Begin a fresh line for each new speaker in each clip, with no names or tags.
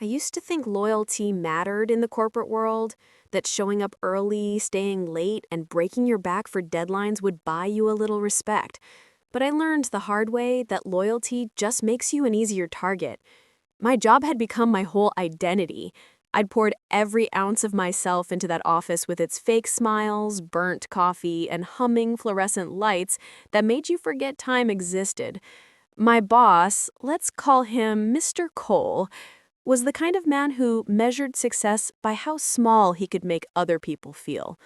I used to think loyalty mattered in the corporate world, that showing up early, staying late, and breaking your back for deadlines would buy you a little respect. But I learned the hard way that loyalty just makes you an easier target. My job had become my whole identity. I'd poured every ounce of myself into that office with its fake smiles, burnt coffee, and humming fluorescent lights that made you forget time existed. My boss, let's call him Mr. Cole, was the kind of man who measured success by how small he could make other people feel.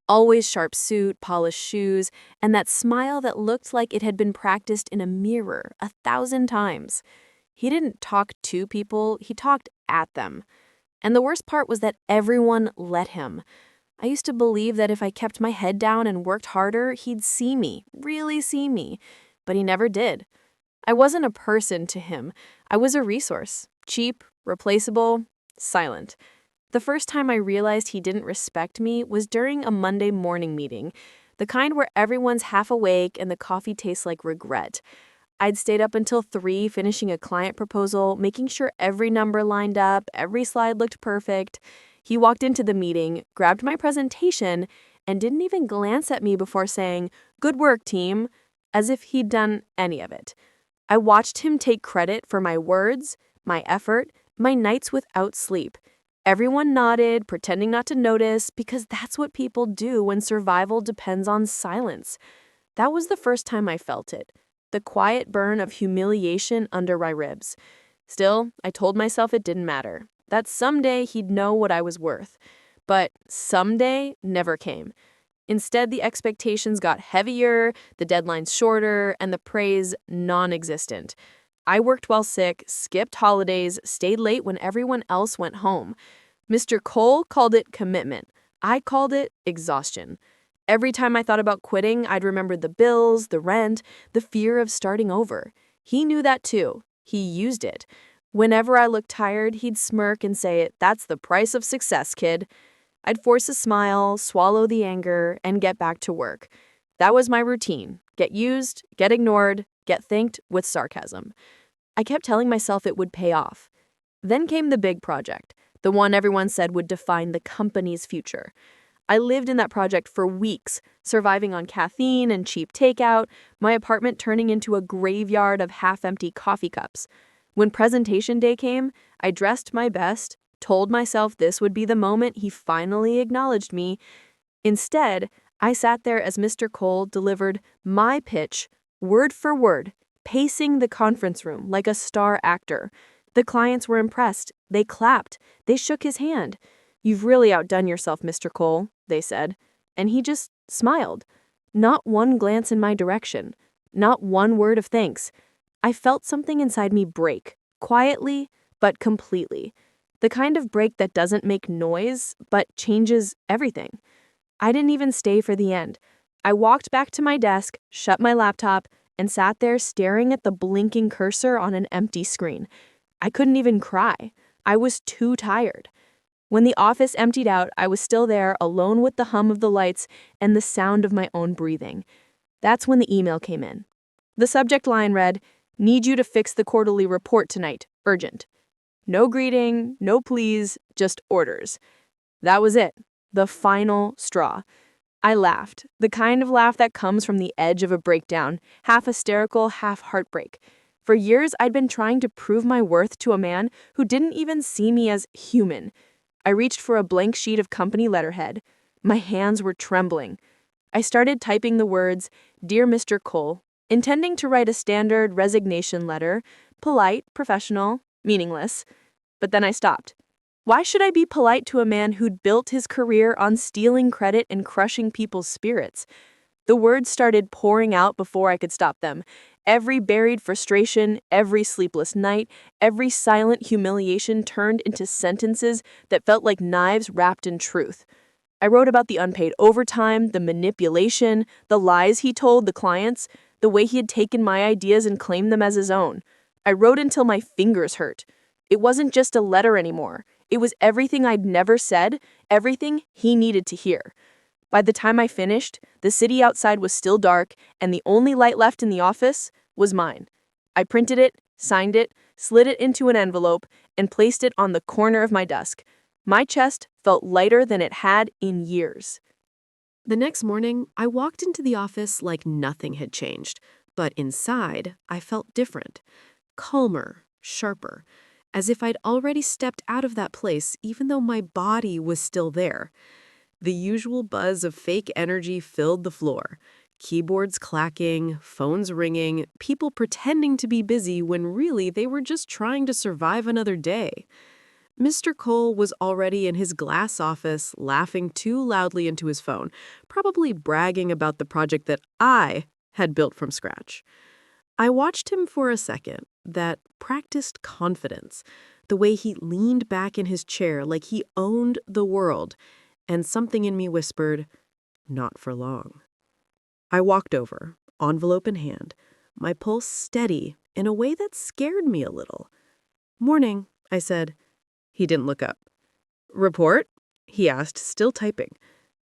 Always sharp suit, polished shoes, and that smile that looked like it had been practiced in a mirror 1,000 times. He didn't talk to people, he talked at them. And the worst part was that everyone let him. I used to believe that if I kept my head down and worked harder, he'd see me, really see me. But he never did. I wasn't a person to him. I was a resource. Cheap, replaceable, silent. The first time I realized he didn't respect me was during a Monday morning meeting, the kind where everyone's half awake and the coffee tastes like regret. I'd stayed up until 3 finishing a client proposal, making sure every number lined up, every slide looked perfect. He walked into the meeting, grabbed my presentation, and didn't even glance at me before saying, "Good work, team," as if he'd done any of it. I watched him take credit for my words, my effort, my nights without sleep. Everyone nodded, pretending not to notice, because that's what people do when survival depends on silence. That was the first time I felt it, the quiet burn of humiliation under my ribs. Still, I told myself it didn't matter, that someday he'd know what I was worth. But someday never came. Instead, the expectations got heavier, the deadlines shorter, and the praise non-existent. I worked while sick, skipped holidays, stayed late when everyone else went home. Mr. Cole called it commitment. I called it exhaustion. Every time I thought about quitting, I'd remember the bills, the rent, the fear of starting over. He knew that too. He used it. Whenever I looked tired, he'd smirk and say, "That's the price of success, kid." I'd force a smile, swallow the anger, and get back to work. That was my routine. Get used, get ignored, get thanked with sarcasm. I kept telling myself it would pay off. Then came the big project, the one everyone said would define the company's future. I lived in that project for weeks, surviving on caffeine and cheap takeout, my apartment turning into a graveyard of half-empty coffee cups. When presentation day came, I dressed my best, told myself this would be the moment he finally acknowledged me. Instead, I sat there as Mr. Cole delivered my pitch, word for word, pacing the conference room like a star actor. The clients were impressed. They clapped. They shook his hand. "You've really outdone yourself, Mr. Cole," they said. And he just smiled. Not one glance in my direction. Not one word of thanks. I felt something inside me break, quietly but completely. The kind of break that doesn't make noise, but changes everything. I didn't even stay for the end. I walked back to my desk, shut my laptop, and sat there staring at the blinking cursor on an empty screen. I couldn't even cry. I was too tired. When the office emptied out, I was still there, alone with the hum of the lights and the sound of my own breathing. That's when the email came in. The subject line read, "Need you to fix the quarterly report tonight. Urgent." No greeting, no please, just orders. That was it. The final straw. I laughed, the kind of laugh that comes from the edge of a breakdown, half hysterical, half heartbreak. For years, I'd been trying to prove my worth to a man who didn't even see me as human. I reached for a blank sheet of company letterhead. My hands were trembling. I started typing the words, "Dear Mr. Cole," intending to write a standard resignation letter, polite, professional, meaningless. But then I stopped. Why should I be polite to a man who'd built his career on stealing credit and crushing people's spirits? The words started pouring out before I could stop them. Every buried frustration, every sleepless night, every silent humiliation turned into sentences that felt like knives wrapped in truth. I wrote about the unpaid overtime, the manipulation, the lies he told the clients, the way he had taken my ideas and claimed them as his own. I wrote until my fingers hurt. It wasn't just a letter anymore. It was everything I'd never said, everything he needed to hear. By the time I finished, the city outside was still dark, and the only light left in the office was mine. I printed it, signed it,
slid it into an envelope, and placed it on the corner of my desk. My chest felt lighter than it had in years.
The next morning, I walked into the office like nothing had changed, but inside, I felt different, calmer, sharper, as if I'd already stepped out of that place even though my body was still there. The usual buzz of fake energy filled the floor. Keyboards clacking, phones ringing, people pretending to be busy when really they were just trying to survive another day. Mr. Cole was already in his glass office, laughing too loudly into his phone, probably bragging about the project that I had built from scratch. I watched him for a second, that practiced confidence, the way he leaned back in his chair like he owned the world, and something in me whispered, "Not for long." I walked over, envelope in hand, my pulse steady in a way that scared me a little. "Morning," I said. He didn't look up. "Report?" he asked, still typing.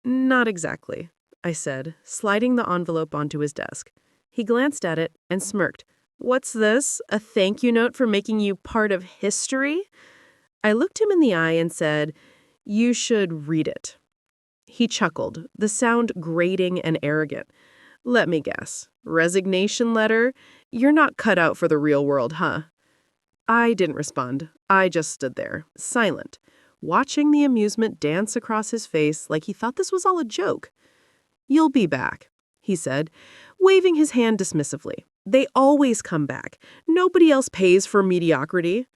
"Not exactly," I said, sliding the envelope onto his desk. He glanced at it and smirked. "What's this? A thank you note for making you part of history?" I looked him in the eye and said, "You should read it." He chuckled, the sound grating and arrogant. "Let me guess. Resignation letter? You're not cut out for the real world, huh?" I didn't respond. I just stood there, silent, watching the amusement dance across his face like he thought this was all a joke. "You'll be back," he said, waving his hand dismissively. "They always come back. Nobody else pays for mediocrity."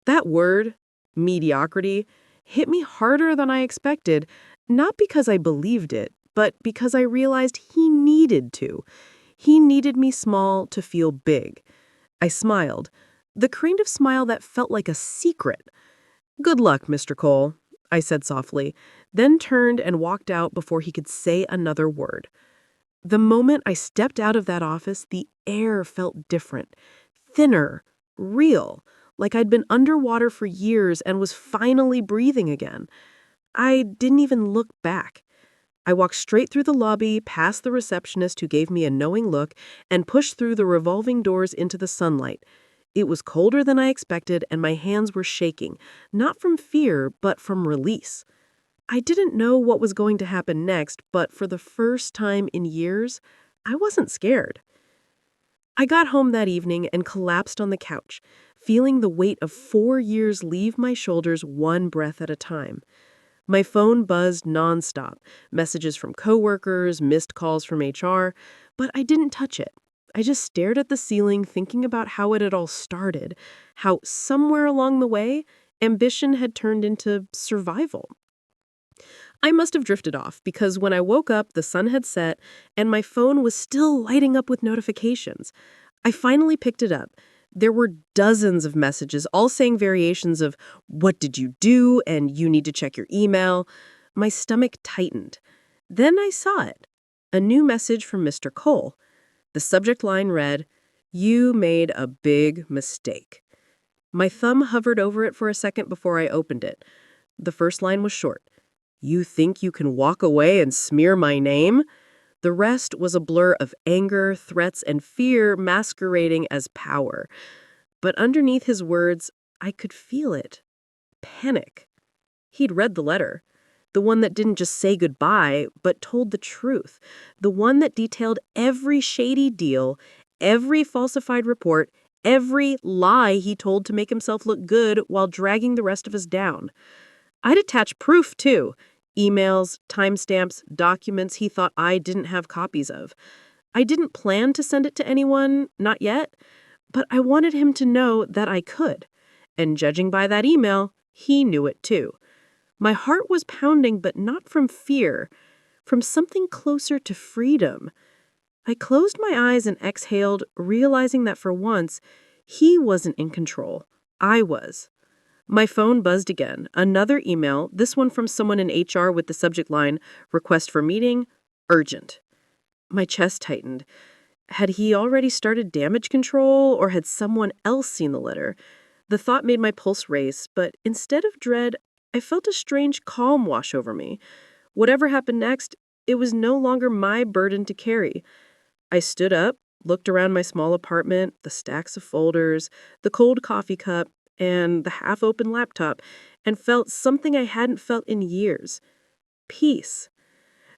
That word, mediocrity, hit me harder than I expected, not because I believed it, but because I realized he needed to. He needed me small to feel big. I smiled, the kind of smile that felt like a secret. "Good luck, Mr. Cole," I said softly, then turned and walked out before he could say another word. The moment I stepped out of that office, the air felt different, thinner, real, like I'd been underwater for years and was finally breathing again. I didn't even look back. I walked straight through the lobby, past the receptionist who gave me a knowing look, and pushed through the revolving doors into the sunlight. It was colder than I expected, and my hands were shaking, not from fear, but from release. I didn't know what was going to happen next, but for the first time in years, I wasn't scared. I got home that evening and collapsed on the couch, feeling the weight of 4 years leave my shoulders one breath at a time. My phone buzzed nonstop, messages from coworkers, missed calls from HR, but I didn't touch it. I just stared at the ceiling thinking about how it had all started, how somewhere along the way, ambition had turned into survival. I must have drifted off because when I woke up, the sun had set and my phone was still lighting up with notifications. I finally picked it up. There were dozens of messages, all saying variations of, "What did you do?" and "You need to check your email." My stomach tightened. Then I saw it. A new message from Mr. Cole. The subject line read, "You made a big mistake." My thumb hovered over it for a second before I opened it. The first line was short. "You think you can walk away and smear my name?" The rest was a blur of anger, threats, and fear masquerading as power. But underneath his words, I could feel it. Panic. He'd read the letter. The one that didn't just say goodbye, but told the truth. The one that detailed every shady deal, every falsified report, every lie he told to make himself look good while dragging the rest of us down. I'd attach proof, too. Emails, timestamps, documents he thought I didn't have copies of. I didn't plan to send it to anyone, not yet, but I wanted him to know that I could. And judging by that email, he knew it too. My heart was pounding, but not from fear, from something closer to freedom. I closed my eyes and exhaled, realizing that for once, he wasn't in control. I was. My phone buzzed again. Another email, this one from someone in HR with the subject line, "Request for meeting, urgent." My chest tightened. Had he already started damage control, or had someone else seen the letter? The thought made my pulse race, but instead of dread, I felt a strange calm wash over me. Whatever happened next, it was no longer my burden to carry. I stood up,
looked around my small apartment, the stacks of folders, the cold coffee cup, and the half-open laptop, and felt something I hadn't felt in years. Peace.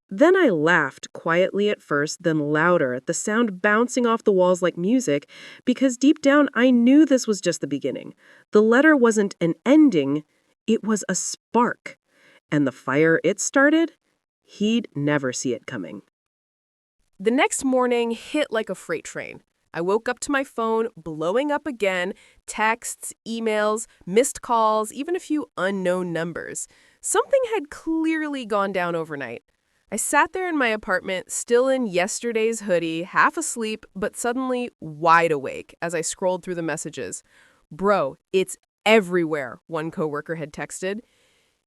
Then I laughed, quietly at first, then louder, at the sound bouncing off the walls like music, because deep down I knew this was just the beginning. The letter wasn't an ending, it was a spark. And the fire it started, he'd never see it coming.
The next morning hit like a freight train. I woke up to my phone blowing up again, texts, emails, missed calls, even a few unknown numbers. Something had clearly gone down overnight. I sat there in my apartment, still in yesterday's hoodie, half asleep, but suddenly wide awake as I scrolled through the messages. "Bro, it's everywhere," one coworker had texted.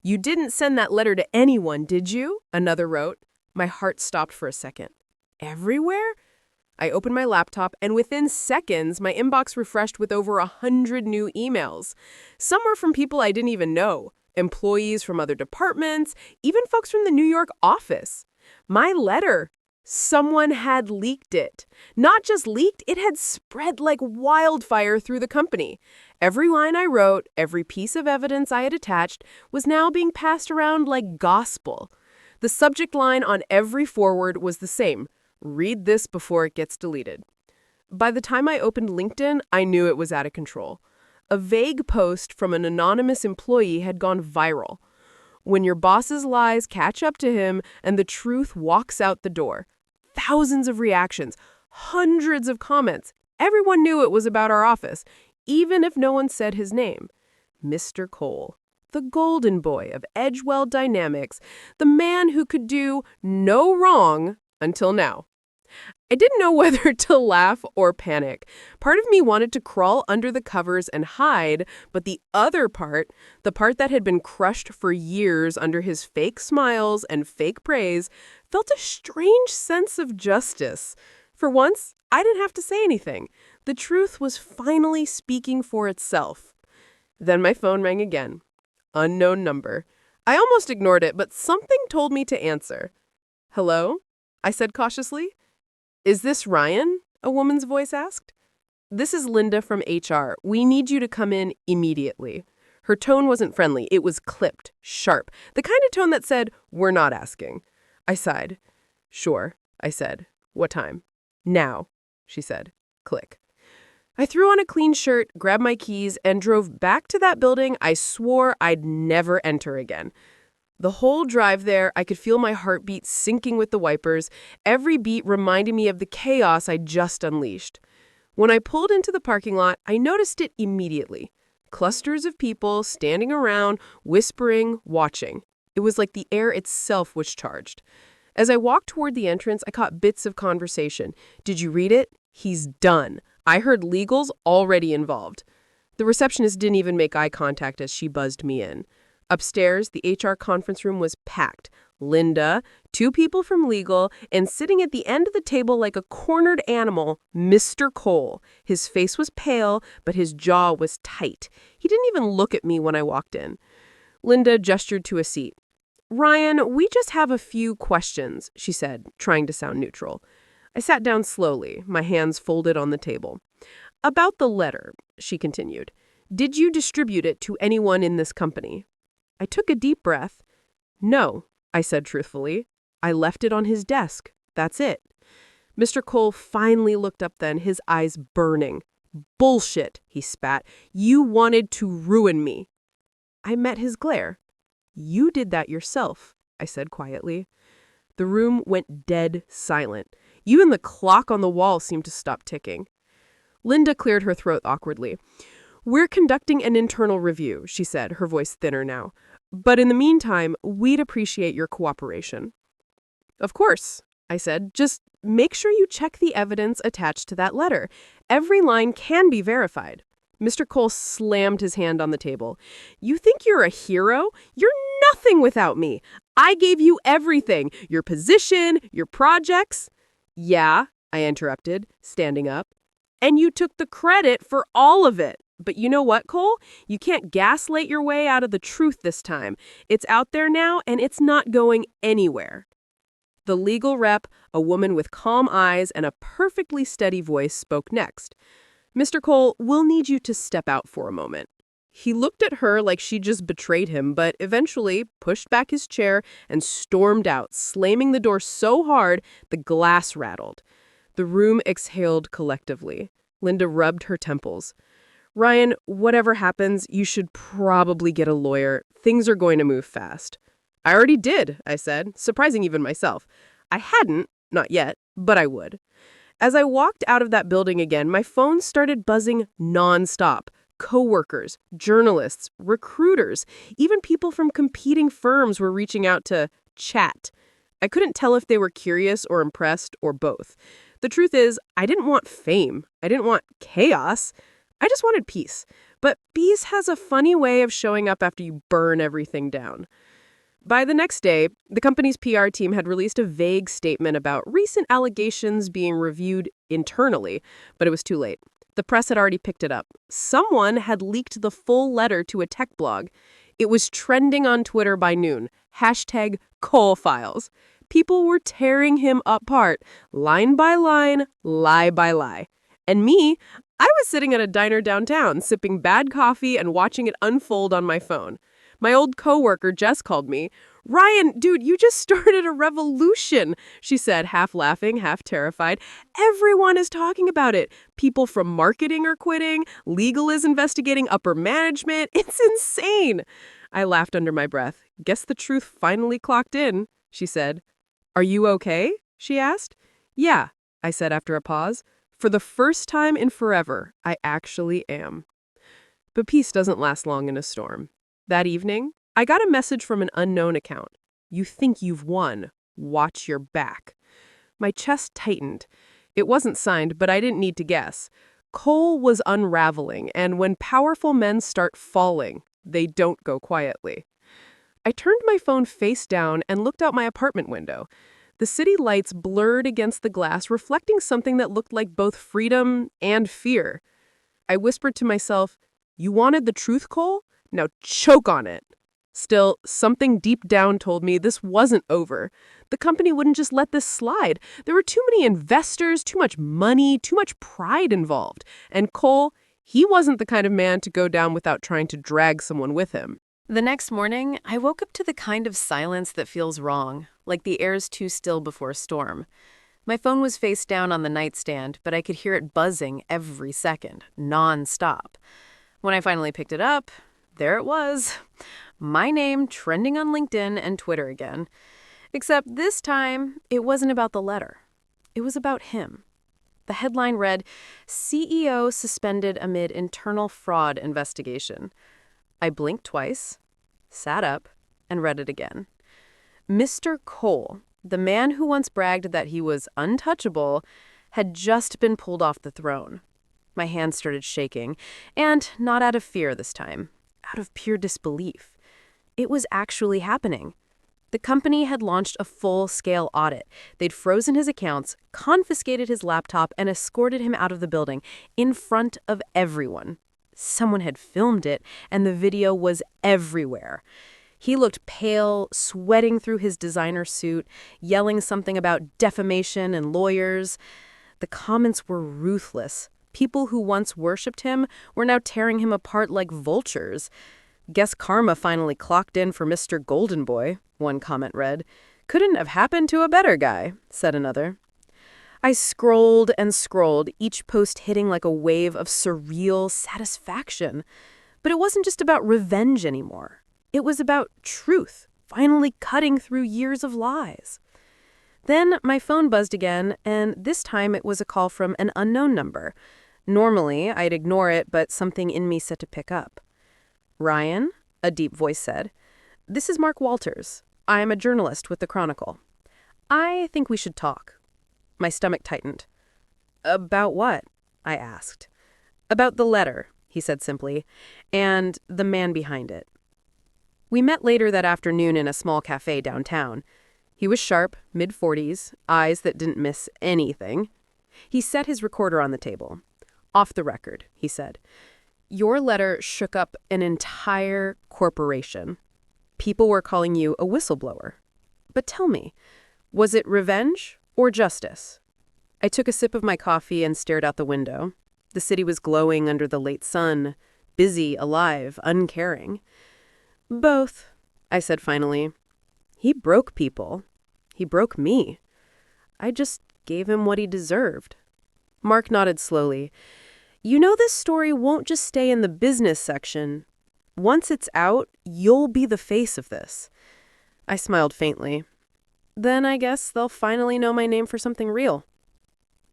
"You didn't send that letter to anyone, did you?" another wrote. My heart stopped for a second. Everywhere? I opened my laptop, and within seconds, my inbox refreshed with over 100 new emails. Some were from people I didn't even know, employees from other departments, even folks from the New York office. My letter. Someone had leaked it. Not just leaked, it had spread like wildfire through the company. Every line I wrote, every piece of evidence I had attached, was now being passed around like gospel. The subject line on every forward was the same: read this before it gets deleted. By the time I opened LinkedIn, I knew it was out of control. A vague post from an anonymous employee had gone viral. When your boss's lies catch up to him and the truth walks out the door. Thousands of reactions, hundreds of comments. Everyone knew it was about our office, even if no one said his name. Mr. Cole, the golden boy of Edgewell Dynamics, the man who could do no wrong until now. I didn't know whether to laugh or panic. Part of me wanted to crawl under the covers and hide, but the other part, the part that had been crushed for years under his fake smiles and fake praise, felt a strange sense of justice. For once, I didn't have to say anything. The truth was finally speaking for itself. Then my phone rang again. Unknown number. I almost ignored it, but something told me to answer. "Hello?" I said cautiously. "Is this Ryan?" a woman's voice asked. "This is Linda from HR. We need you to come in immediately." Her tone wasn't friendly. It was clipped, sharp, the kind of tone that said, "We're not asking." I sighed. "Sure," I said. "What time?" "Now," she said. Click. I threw on a clean shirt, grabbed my keys, and drove back to that building I swore I'd never enter again. The whole drive there, I could feel my heartbeat sinking with the wipers, every beat reminding me of the chaos I'd just unleashed. When I pulled into the parking lot, I noticed it immediately. Clusters of people standing around, whispering, watching. It was like the air itself was charged. As I walked toward the entrance, I caught bits of conversation. "Did you read it? He's done. I heard legal's already involved." The receptionist didn't even make eye contact as she buzzed me in. Upstairs, the HR conference room was packed. Linda, two people from legal, and sitting at the end of the table like a cornered animal, Mr. Cole. His face was pale, but his jaw was tight. He didn't even look at me when I walked in. Linda gestured to a seat. "Ryan, we just have a few questions," she said, trying to sound neutral. I sat down slowly, my hands folded on the table. "About the letter," she continued. "Did you distribute it to anyone in this company?" I took a deep breath. "No," I said truthfully. "I left it on his desk. That's it." Mr. Cole finally looked up then, his eyes burning. "Bullshit," he spat. "You wanted to ruin me." I met his glare. "You did that yourself," I said quietly. The room went dead silent. Even the clock on the wall seemed to stop ticking. Linda cleared her throat awkwardly. "We're conducting an internal review," she said, her voice thinner now. "But in the meantime, we'd appreciate your cooperation." "Of course," I said. "Just make sure you check the evidence attached to that letter. Every line can be verified." Mr. Cole slammed his hand on the table. "You think you're a hero? You're nothing without me. I gave you everything. Your position, your projects." "Yeah," I interrupted, standing up. "And you took the credit for all of it. But you know what, Cole? You can't gaslight your way out of the truth this time. It's out there now, and it's not going anywhere." The legal rep, a woman with calm eyes and a perfectly steady voice, spoke next. "Mr. Cole, we'll need you to step out for a moment." He looked at her like she just betrayed him, but eventually pushed back his chair and stormed out, slamming the door so hard the glass rattled. The room exhaled collectively. Linda rubbed her temples. "Ryan, whatever happens, you should probably get a lawyer. Things are going to move fast." "I already did," I said, surprising even myself. I hadn't, not yet, but I would. As I walked out of that building again, my phone started buzzing nonstop. Coworkers, journalists, recruiters, even people from competing firms were reaching out to chat. I couldn't tell if they were curious or impressed or both. The truth is, I didn't want fame. I didn't want chaos. I just wanted peace. But peace has a funny way of showing up after you burn everything down. By the next day, the company's PR team had released a vague statement about recent allegations being reviewed internally, but it was too late. The press had already picked it up. Someone had leaked the full letter to a tech blog. It was trending on Twitter by noon. Hashtag Cole Files. People were tearing him apart, line by line, lie by lie. And me, I was sitting at a diner downtown, sipping bad coffee and watching it unfold on my phone. My old coworker, Jess, called me. "Ryan, dude, you just started a revolution," she said, half laughing, half terrified. "Everyone is talking about it. People from marketing are quitting. Legal is investigating upper management. It's insane." I laughed under my breath. "Guess the truth finally clocked in," she said. "Are you okay?" she asked. "Yeah," I said after a pause. "For the first time in forever, I actually am." But peace doesn't last long in a storm. That evening, I got a message from an unknown account. "You think you've won. Watch your back." My chest tightened. It wasn't signed, but I didn't need to guess. Cole was unraveling, and when powerful men start falling, they don't go quietly. I turned my phone face down and looked out my apartment window. The city lights blurred against the glass, reflecting something that looked like both freedom and fear. I whispered to myself, "You wanted the truth, Cole? Now choke on it." Still, something deep down told me this wasn't over. The company wouldn't just let this slide. There were too many investors, too much money, too much pride involved. And Cole, he wasn't the kind of man to go down without trying to drag someone with him.
The next morning, I woke up to the kind of silence that feels wrong, like the air's too still before a storm. My phone was face down on the nightstand, but I could hear it buzzing every second, non-stop. When I finally picked it up, there it was. My name trending on LinkedIn and Twitter again. Except this time, it wasn't about the letter. It was about him. The headline read, "CEO suspended amid internal fraud investigation." I blinked twice, sat up, and read it again. Mr. Cole, the man who once bragged that he was untouchable, had just been pulled off the throne. My hands started shaking, and not out of fear this time. Out of pure disbelief. It was actually happening. The company had launched a full-scale audit. They'd frozen his accounts, confiscated his laptop, and escorted him out of the building in front of everyone. Someone had filmed it, and the video was everywhere. He looked pale, sweating through his designer suit, yelling something about defamation and lawyers. The comments were ruthless. People who once worshipped him were now tearing him apart like vultures. "Guess karma finally clocked in for Mr. Golden Boy," one comment read. "Couldn't have happened to a better guy," said another. I scrolled and scrolled, each post hitting like a wave of surreal satisfaction. But it wasn't just about revenge anymore. It was about truth, finally cutting through years of lies. Then my phone buzzed again, and this time it was a call from an unknown number. Normally, I'd ignore it, but something in me said to pick up. "Ryan," a deep voice said, "this is Mark Walters. I am a journalist with the Chronicle. I think we should talk." My stomach tightened. "About what?" I asked. "About the letter," he said simply, "and the man behind it." We met later that afternoon in a small cafe downtown. He was sharp, mid-40s, eyes that didn't miss anything. He set his recorder on the table. "Off the record," he said. "Your letter shook up an entire corporation. People were calling you a whistleblower. But tell me,
Was it revenge or justice? I took a sip of my coffee and stared out the window. The city was glowing under the late sun, busy, alive, uncaring. Both, I said finally. He broke people. He broke me. I just gave him what he deserved. Mark nodded slowly. You know, this story won't just stay in the business section. Once it's out, you'll be the face of this. I smiled faintly. Then I guess they'll finally know my name for something real.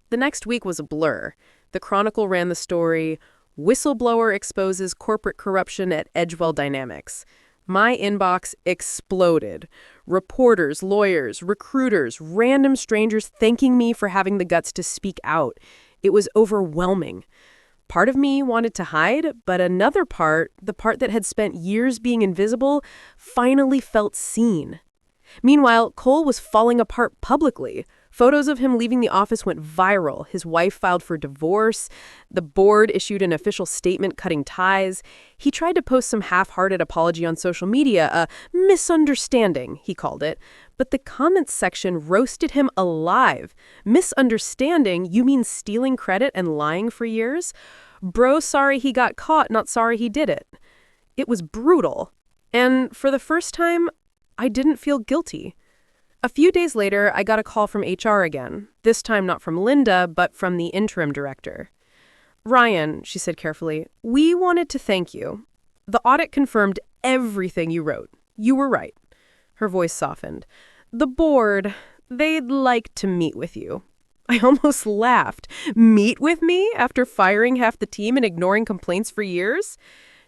The next week was a blur. The Chronicle ran the story, Whistleblower Exposes Corporate Corruption at Edgewell Dynamics. My inbox exploded. Reporters, lawyers, recruiters, random strangers thanking me for having the guts to speak out. It was overwhelming. Part of me wanted to hide, but another part, the part that had spent years being invisible, finally felt seen. Meanwhile, Cole was falling apart publicly. Photos of him leaving the office went viral. His wife filed for divorce. The board issued an official statement cutting ties. He tried to post some half-hearted apology on social media, a misunderstanding, he called it. But the comments section roasted him alive. Misunderstanding? You mean stealing credit and lying for years? Bro, sorry he got caught, not sorry he did it. It was brutal. And for the first time, I didn't feel guilty. A few days later, I got a call from HR again. This time not from Linda, but from the interim director. Ryan, she said carefully, we wanted to thank you. The audit confirmed everything you wrote. You were right. Her voice softened. The board, they'd like to meet with you. I almost laughed. Meet with me after firing half the team and ignoring complaints for years?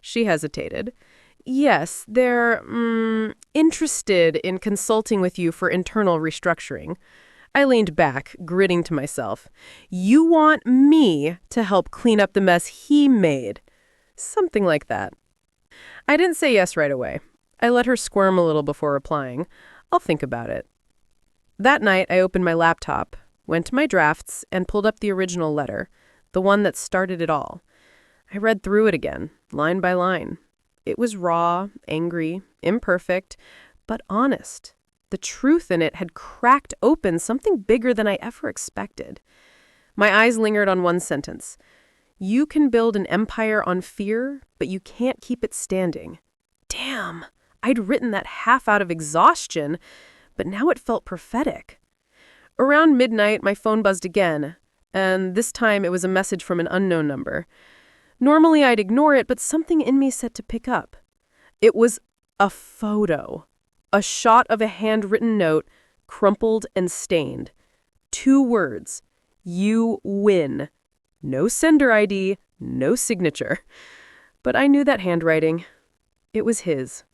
She hesitated. Yes, they're interested in consulting with you for internal restructuring. I leaned back, gritting to myself. You want me to help clean up the mess he made? Something like that. I didn't say yes right away. I let her squirm a little before replying. I'll think about it. That night, I opened my laptop, went to my drafts, and pulled up the original letter, the one that started it all. I read through it again, line by line. It was raw, angry, imperfect, but honest. The truth in it had cracked open something bigger than I ever expected. My eyes lingered on one sentence. You can build an empire on fear, but you can't keep it standing. Damn, I'd written that half out of exhaustion, but now it felt prophetic. Around midnight, my phone buzzed again, and this time it was a message from an unknown number. Normally I'd ignore it, but something in me said to pick up. It was a photo. A shot of a handwritten note, crumpled and stained. 2 words. You win. No sender ID, no signature. But I knew that handwriting. It was his.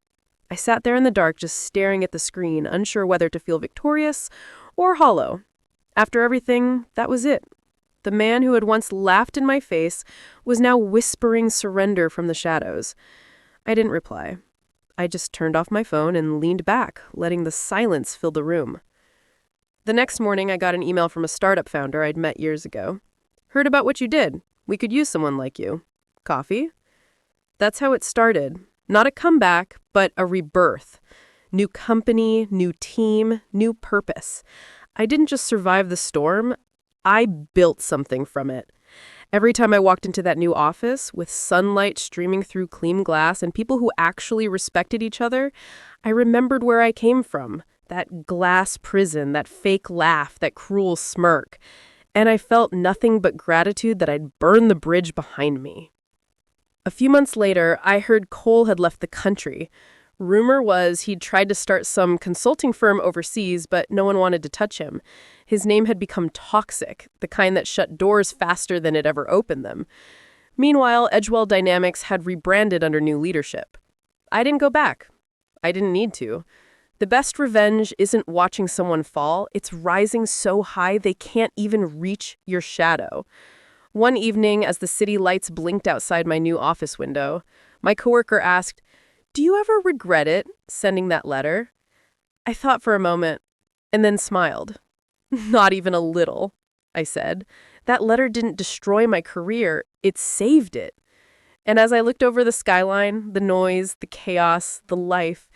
I sat there in the dark, just staring at the screen, unsure whether to feel victorious or hollow. After everything, that was it. The man who had once laughed in my face was now whispering surrender from the shadows. I didn't reply. I just turned off my phone and leaned back, letting the silence fill the room. The next morning, I got an email from a startup founder I'd met years ago. Heard about what you did. We could use someone like you. Coffee? That's how it started. Not a comeback, but a rebirth. New company, new team, new purpose. I didn't just survive the storm. I built something from it. Every time I walked into that new office, with sunlight streaming through clean glass and people who actually respected each other, I remembered where I came from. That glass prison, that fake laugh, that cruel smirk. And I felt nothing but gratitude that I'd burned the bridge behind me. A few months later, I heard Cole had left the country. Rumor was he'd tried to start some consulting firm overseas, but no one wanted to touch him. His name had become toxic, the kind that shut doors faster than it ever opened them. Meanwhile, Edgewell Dynamics had rebranded under new leadership. I didn't go back. I didn't need to. The best revenge isn't watching someone fall, it's rising so high they can't even reach your shadow. One evening, as the city lights blinked outside my new office window, my coworker asked, "Do you ever regret it, sending that letter?" I thought for a moment, and then smiled. "Not even a little," I said. "That letter didn't destroy my career, it saved it." And as I looked over the skyline, the noise, the chaos, the life,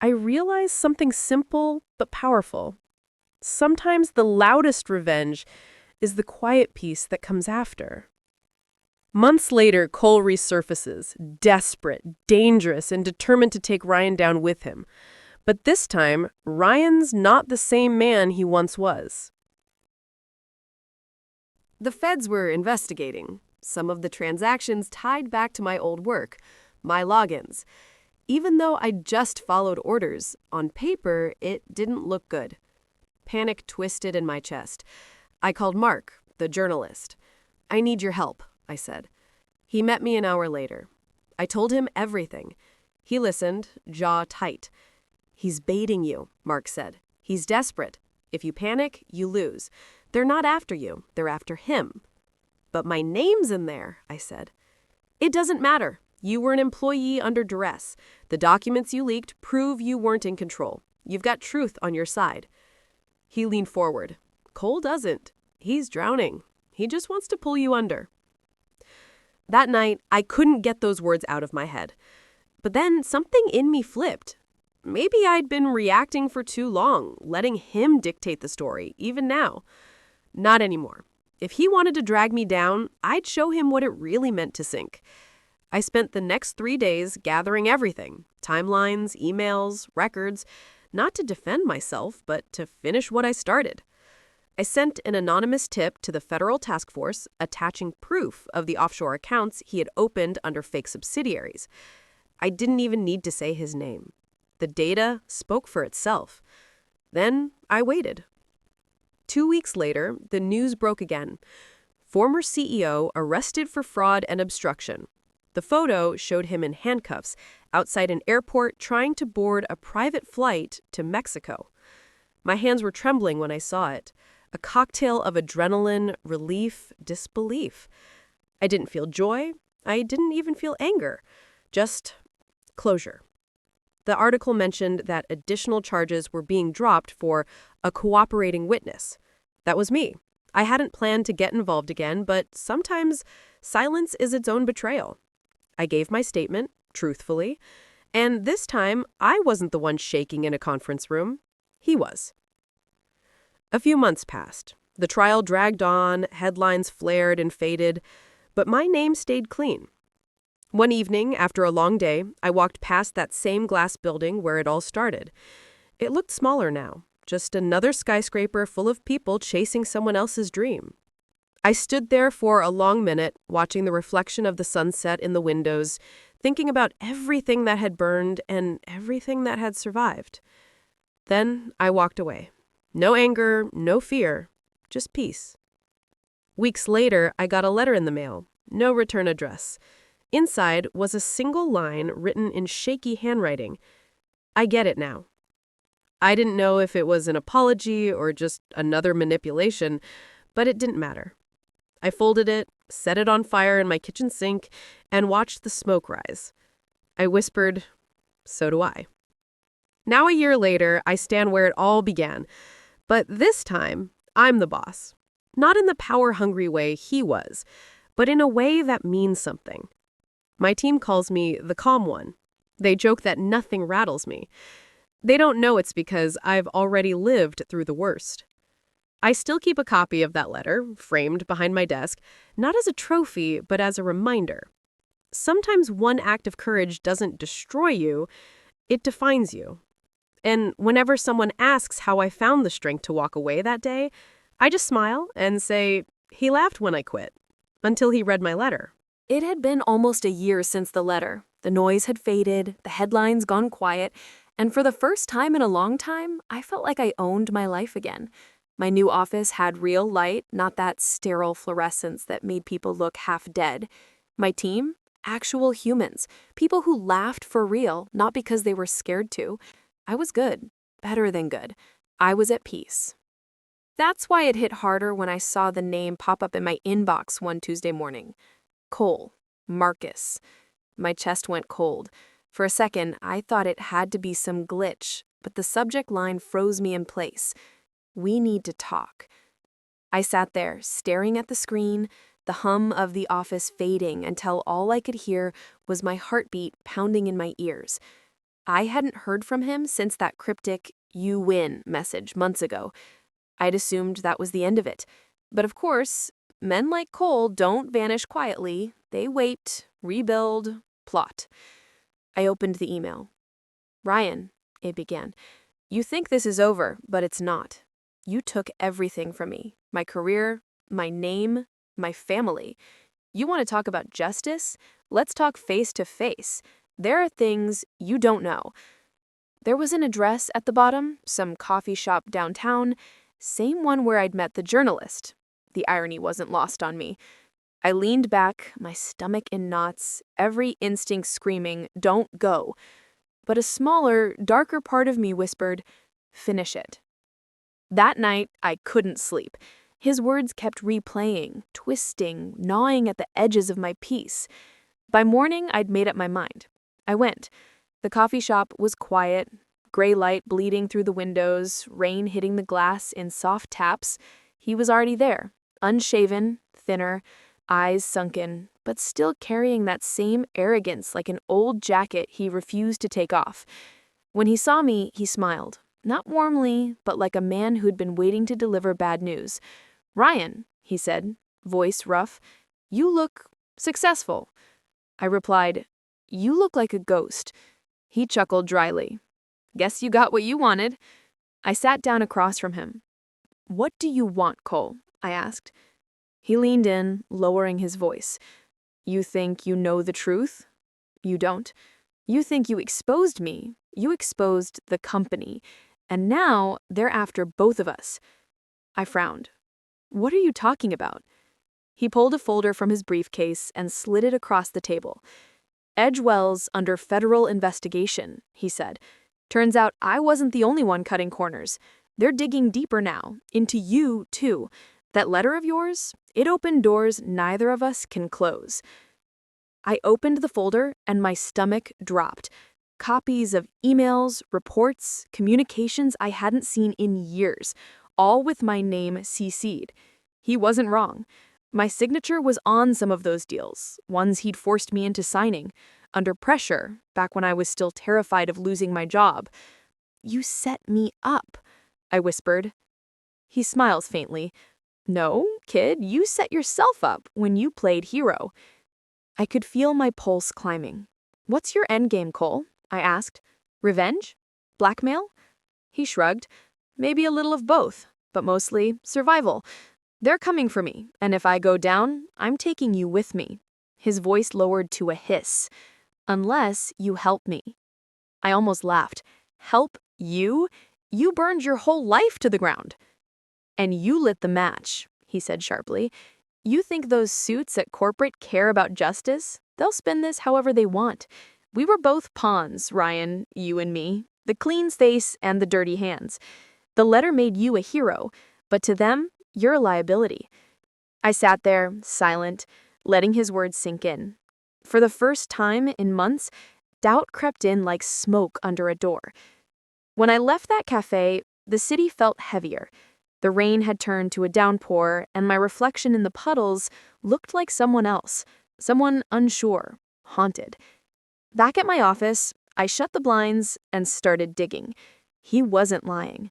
I realized something simple but powerful. sometimes the loudest revenge is the quiet peace that comes after. Months later, Cole resurfaces, desperate, dangerous, and determined to take Ryan down with him. But this time, Ryan's not the same man he once was.
The feds were investigating. Some of the transactions tied back to my old work, my logins. Even though I just followed orders, on paper, it didn't look good. Panic twisted in my chest. I called Mark, the journalist. "I need your help," I said. He met me an hour later. I told him everything. He listened, jaw tight. "He's baiting you," Mark said. "He's desperate. If you panic, you lose. They're not after you. They're after him." "But my name's in there," I said. "It doesn't matter. You were an employee under duress. The documents you leaked prove you weren't in control. You've got truth on your side." He leaned forward. "Cole doesn't. He's drowning. He just wants to pull you under." That night, I couldn't get those words out of my head. But then something in me flipped. Maybe I'd been reacting for too long, letting him dictate the story, even now. Not anymore. If he wanted to drag me down, I'd show him what it really meant to sink. I spent the next 3 days gathering everything, timelines, emails, records, not to defend myself, but to finish what I started. I sent an anonymous tip to the federal task force attaching proof of the offshore accounts he had opened under fake subsidiaries. I didn't even need to say his name. The data spoke for itself. Then I waited. 2 weeks later, the news broke again. Former CEO arrested for fraud and obstruction. The photo showed him in handcuffs outside an airport trying to board a private flight to Mexico. My hands were trembling when I saw it. A cocktail of adrenaline, relief, disbelief. I didn't feel joy. I didn't even feel anger. Just closure. The article mentioned that additional charges were being dropped for a cooperating witness. That was me. I hadn't planned to get involved again, but sometimes silence is its own betrayal. I gave my statement, truthfully, and this time I wasn't the one shaking in a conference room. He was. A few months passed. The trial dragged on, headlines flared and faded, but my name stayed clean. One evening, after a long day, I walked past that same glass building where it all started. It looked smaller now, just another skyscraper full of people chasing someone else's dream. I stood there for a long minute, watching the reflection of the sunset in the windows, thinking about everything that had burned and everything that had survived. Then I walked away. No anger, no fear, just peace. Weeks later, I got a letter in the mail, no return address. Inside was a single line written in shaky handwriting. "I get it now." I didn't know if it was an apology or just another manipulation, but it didn't matter. I folded it, set it on fire in my kitchen sink, and watched the smoke rise. I whispered, "So do I." Now a year later, I stand where it all began. But this time, I'm the boss. Not in the power-hungry way he was, but in a way that means something. My team calls me the calm one. They joke that nothing rattles me. They don't know it's because I've already lived through the worst. I still keep a copy of that letter, framed behind my desk, not as a trophy, but as a reminder. Sometimes one act of courage doesn't destroy you, it defines you. And whenever someone asks how I found the strength to walk away that day, I just smile and say, "He laughed when I quit," until he read my letter. It had been almost a year since the letter. The noise had faded, the headlines gone quiet, and for the first time in a long time, I felt like I owned my life again. My new office had real light, not that sterile fluorescence that made people look half dead. My team? Actual humans. People who laughed for real, not because they were scared to. I was good. Better than good. I was at peace. That's why it hit harder when I saw the name pop up in my inbox one Tuesday morning. Cole. Marcus. My chest went cold. For a second, I thought it had to be some glitch, but the subject line froze me in place. We need to talk. I sat there, staring at the screen, the hum of the office fading until all I could hear was my heartbeat pounding in my ears. I hadn't heard from him since that cryptic "you win" message months ago. I'd assumed that was the end of it. But of course, men like Cole don't vanish quietly. They wait, rebuild, plot. I opened the email. "Ryan," it began, "you think this is over, but it's not. You took everything from me. My career, my name, my family. You want to talk about justice? Let's talk face to face. There are things you don't know." There was an address at the bottom, some coffee shop downtown, same one where I'd met the journalist. The irony wasn't lost on me. I leaned back, my stomach in knots, every instinct screaming, "Don't go." But a smaller, darker part of me whispered, "Finish it." That night, I couldn't sleep. His words kept replaying, twisting, gnawing at the edges of my peace. By morning, I'd made up my mind. I went. The coffee shop was quiet, gray light bleeding through the windows, rain hitting the glass in soft taps. He was already there, unshaven, thinner, eyes sunken, but still carrying that same arrogance like an old jacket he refused to take off. When he saw me, he smiled, not warmly, but like a man who'd been waiting to deliver bad news. "Ryan," he said, voice rough, "you look successful." I replied, "You look like a ghost." He chuckled dryly. "Guess you got what you wanted." I sat down across from him. "What do you want, Cole?" I asked. He leaned in, lowering his voice. "You think you know the truth? You don't. You think you exposed me. You exposed the company. And now they're after both of us." I frowned. "What are you talking about?" He pulled a folder from his briefcase and slid it across the table. "Edgewell's under federal investigation," he said. "Turns out I wasn't the only one cutting corners. They're digging deeper now, into you, too. That letter of yours, it opened doors neither of us can close." I opened the folder and my stomach dropped. Copies of emails, reports, communications I hadn't seen in years, all with my name CC'd. He wasn't wrong. My signature was on some of those deals, ones he'd forced me into signing, under pressure, back when I was still terrified of losing my job. "You set me up," I whispered. He smiles faintly. "No, kid, you set yourself up when you played hero." I could feel my pulse climbing. "What's your endgame, Cole?" I asked. "Revenge? Blackmail?" He shrugged. "Maybe a little of both, but mostly survival. They're coming for me, and if I go down, I'm taking you with me." His voice lowered to a hiss. "Unless you help me." I almost laughed. "Help you? You burned your whole life to the ground." "And you lit the match," he said sharply. "You think those suits at corporate care about justice? They'll spin this however they want. We were both pawns, Ryan, you and me. The clean face and the dirty hands. The letter made you a hero, but to them, you're a liability." I sat there, silent, letting his words sink in. For the first time in months, doubt crept in like smoke under a door. When I left that cafe, the city felt heavier. The rain had turned to a downpour, and my reflection in the puddles looked like someone else, someone unsure, haunted. Back at my office, I shut the blinds and started digging. He wasn't lying.